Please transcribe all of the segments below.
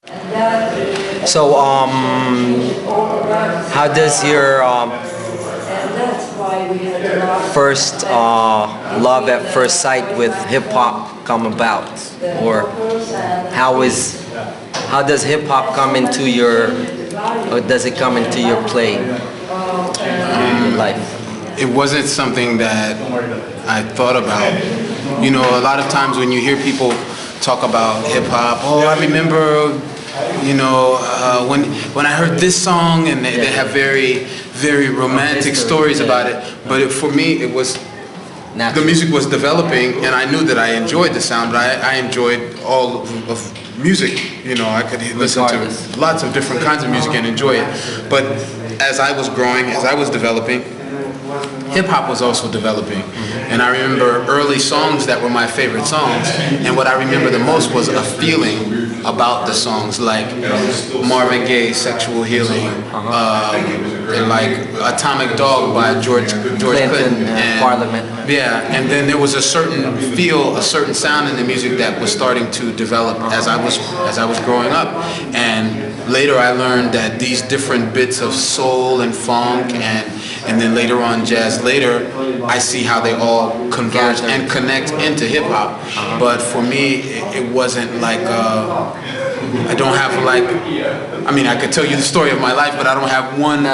So, how does your first love at first sight with hip hop come about, or how does hip hop come into your, or does it come into your play, your life? It wasn't something that I thought about. You know, a lot of times when you hear people talk about hip hop, oh, I remember, you know, when I heard this song, and they have very romantic stories about it. But for me, it was, the music was developing, and I knew that I enjoyed the sound, but I enjoyed all of music. You know, I could listen to lots of different kinds of music and enjoy it. But as I was growing, as I was developing, hip-hop was also developing. And I remember early songs that were my favorite songs, and what I remember the most was a feeling about the songs, like Marvin Gaye's Sexual Healing, and like Atomic Dog by George Clinton, and Parliament. Yeah, and then there was a certain feel, a certain sound in the music that was starting to develop as I was growing up. And later I learned that these different bits of soul and funk, and then later on jazz, later I see how they all converge and connect into hip hop. But for me, it wasn't like, I don't have like, I mean, I could tell you the story of my life, but I don't have one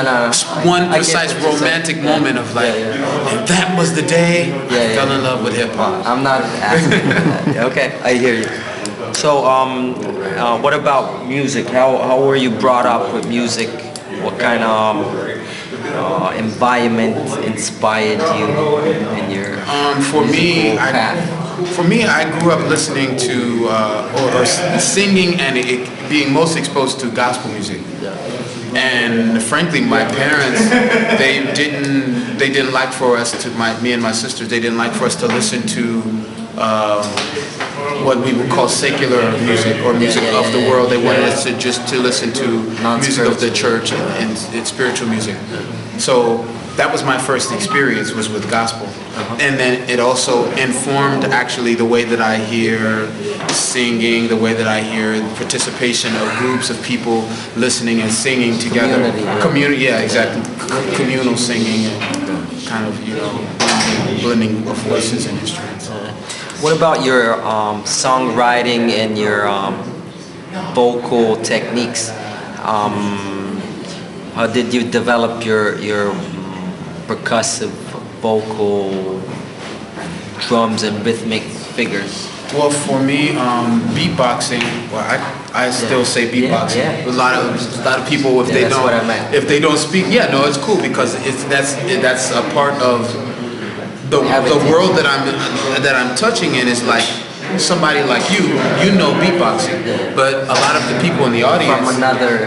precise romantic moment of like, and that was the day I fell in love with hip hop. I'm not asking that. Okay, I hear you. So, what about music? How were you brought up with music? What kind of environment inspired you in your path? For me, I grew up listening to or singing and being most exposed to gospel music. And frankly, my parents, they didn't like for us to, me and my sisters, they didn't like for us to listen to what we would call secular music or music of the world. They wanted us to just to listen to music of the church and spiritual music. So that was my first experience, was with gospel. And then it also informed actually the way that I hear singing, the way that I hear participation of groups of people listening and singing together. Community, yeah, exactly. Communal singing and kind of, you know, blending of voices and instruments. What about your songwriting and your vocal techniques? How did you develop your percussive vocal drums and rhythmic figures? Well, for me, beatboxing. Well, I still say beatboxing. A lot of people, if they don't speak, it's cool because that's a part of the world that I'm touching in. Is like somebody like you know beatboxing, but a lot of the people in the audience,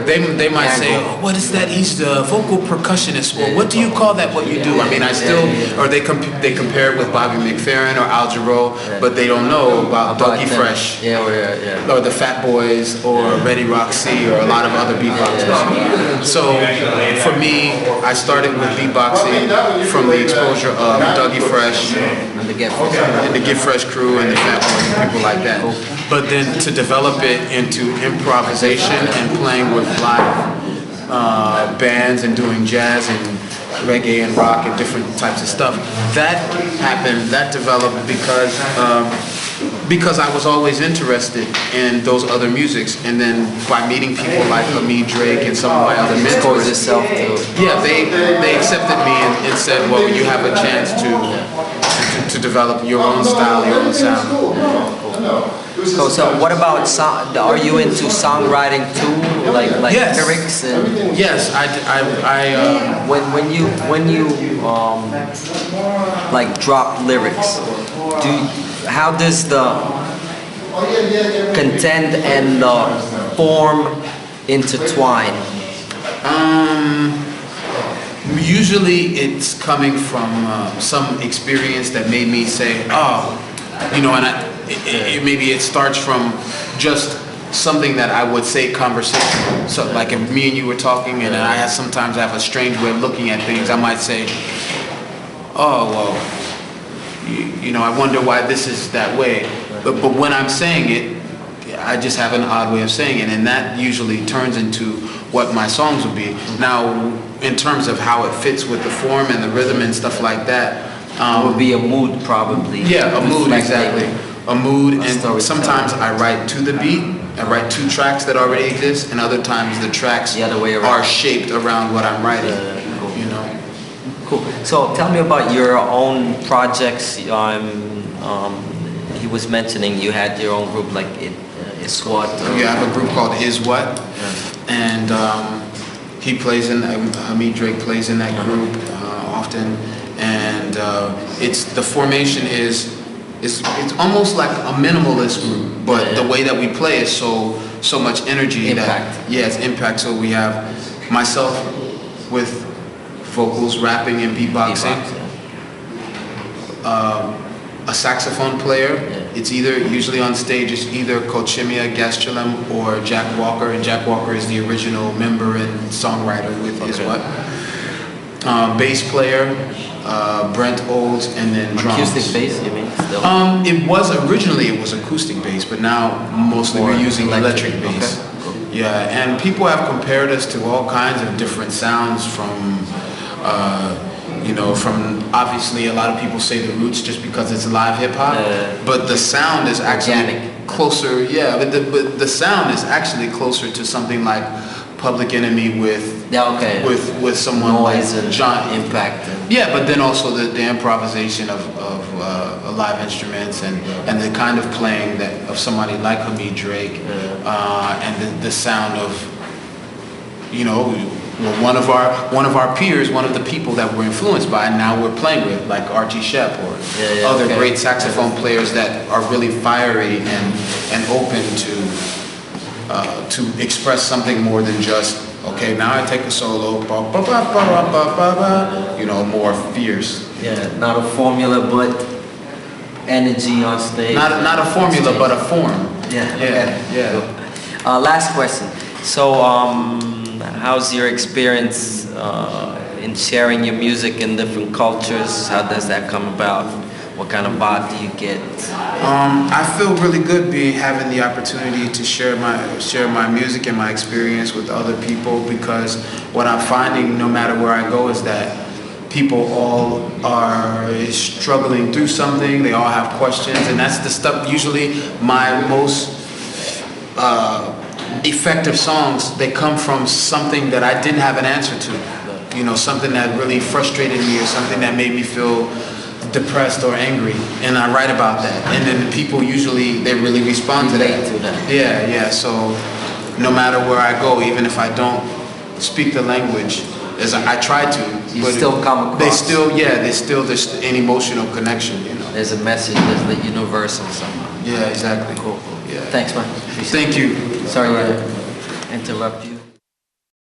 they might say, oh, what is that? He's the vocal percussionist. Well, what do you call that? What you do? I mean, I still, or they compare it with Bobby McFerrin or Al Jarreau, but they don't know about Dougie Fresh, or the Fat Boys, or Reddy Roxy, or a lot of other beatboxers. So for me, I started with beatboxing from the exposure of Dougie Fresh and the Get Fresh crew and the Fat Boys. People like that, but then to develop it into improvisation and playing with live bands and doing jazz and reggae and rock and different types of stuff, that happened, that developed because I was always interested in those other musics, and then by meeting people like Hamid Drake and some of my other mentors, they accepted me and said, well, you have a chance to develop your own style, your own sound. So what about song? Are you into songwriting too, like lyrics? And yes, when you like drop lyrics, how does the content and the form intertwine? Usually it's coming from some experience that made me say, oh, you know, and maybe it starts from just something that I would say conversation. So like if me and you were talking, and sometimes I have a strange way of looking at things, I might say, oh, well, you know, I wonder why this is that way. But when I'm saying it, I just have an odd way of saying it, and that usually turns into what my songs would be. Now, in terms of how it fits with the form and the rhythm and stuff like that, it would be a mood probably. Yeah, a mood, exactly. A mood, and sometimes I write to the beat. I write 2 tracks that already exist, and other times the tracks the other way around are shaped around what I'm writing. Cool. You know. Cool. So tell me about your own projects. He was mentioning you had your own group like IsWhat. Yeah, I have a group called IsWhat, and he plays in. Hamid Drake plays in that group often, and the formation is. It's almost like a minimalist group, but the way that we play is so much energy. Impact. It's impact. So we have myself with vocals, rapping, and beatboxing. A saxophone player. It's usually on stage. It's either Kochimia Gastelum or Jack Walker, and Jack Walker is the original member and songwriter with IsWhat. Bass player. Brent Olds, and then drums. Acoustic bass, you mean? Still? It was acoustic bass, but now mostly we're using electric bass. Okay. Cool. Yeah, and people have compared us to all kinds of different sounds from, from obviously a lot of people say the Roots just because it's live hip hop, but the sound is actually closer. Yeah, but the sound is actually closer to something like Public Enemy with someone noise like and John Impact. Yeah, but then also the improvisation of live instruments and the kind of playing of somebody like Hamid Drake, and the sound of one of our peers, one of the people that we're influenced by, and now we're playing with, like Archie Shepp or other great saxophone players that are really fiery and open to express something more than just, okay, now I take a solo, more fierce. Yeah, not a formula, but energy on stage. Not a formula, but a form. Yeah. Last question. So, how's your experience in sharing your music in different cultures? How does that come about? What kind of vibe do you get? I feel really good having the opportunity to share my music and my experience with other people, because what I'm finding no matter where I go is that people all are struggling through something. They all have questions, and that's the stuff. Usually my most effective songs, they come from something that I didn't have an answer to. Something that really frustrated me or something that made me feel depressed or angry, and I write about that, and then the people usually they really respond to that. Yeah. So no matter where I go, even if I don't speak the language, as I try to, but still come across. There's an emotional connection. There's a message. There's the universal somehow. Yeah, exactly. Cool. Yeah. Thanks, man. Thank you. Sorry to interrupt you.